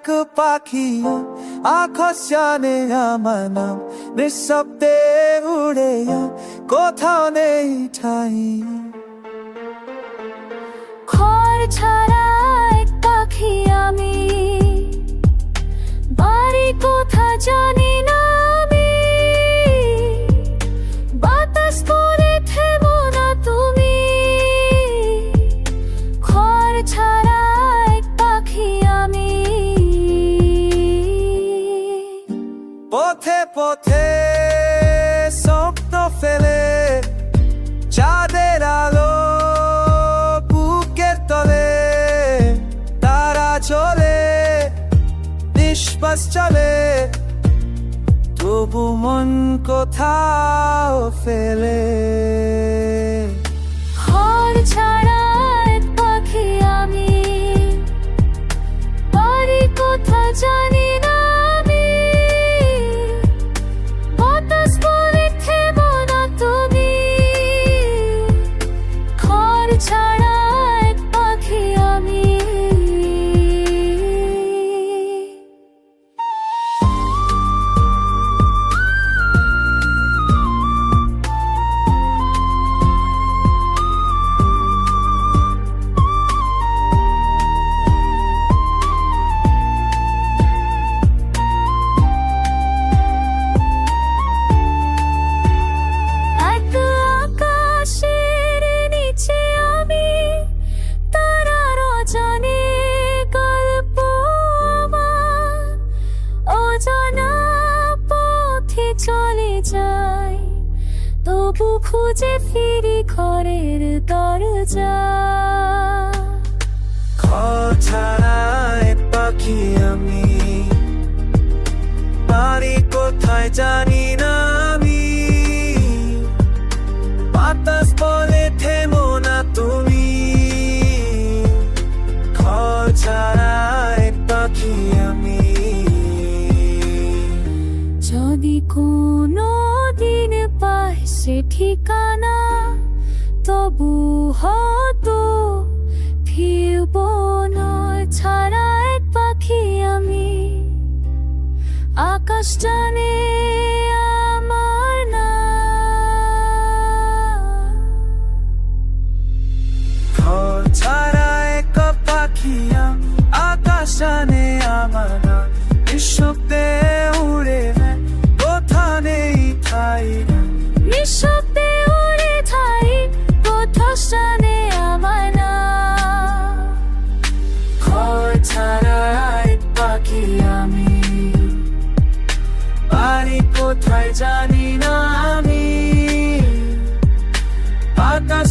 এক পাখি আকাশ জানে আমার নাম, নিঃশব্দে উড়ে কোথাও নেই ঠাই। ঘর ছাড়া এক পাখি আমি, বাড়ি কোথা জানি না আমি। বাতাস করে থেমো না তুমি, ঘর ছাড়া এক পাখি আমি। পথে পথে স্বপ্ন ফেলে চাঁদের আলো বুকের তলে, তারা চলে নিঃশ্বাস চলে, তবু মন কোথাও ফেলে। ঘর ছাড়া এক পাখি আমি, বাড়ি কোথা জানি না আমি। বাতাস বলে থেমো না তুমি, ঘর ছাড়া এক পাখি আমি। আকাশের নিচে আমি, তারার অজানে গল্প আমার। অজানা পথে চলে যাই, তবু খুঁজে ফিরি ঘরের দরজা। ঘর ছাড়া এক পাখি আমি, বাড়ি কোথায় জানি না আমি। বাতাস বলে থেমো না তুমি, ঘর ছাড়া এক পাখি আমি। যদি কোনো দিন পাই সে ঠিকানা, তবু হয়তো ফিরব না। ছাড়া এক পাখি আমি, আকাশ জানে আমার নাম। ঘর ছাড়া এক পাখি আমি, আকাশ জানে আমার নাম। নিঃশব্দে উড়ে কোথা নেই ঠাই। নিঃশব্দে উড়ে থাই, কোথাও জানে আমার নাম। ঘর ছাড়া এক পাখি আমি, বাড়ি কোথায় জানি না আমি। বাতাস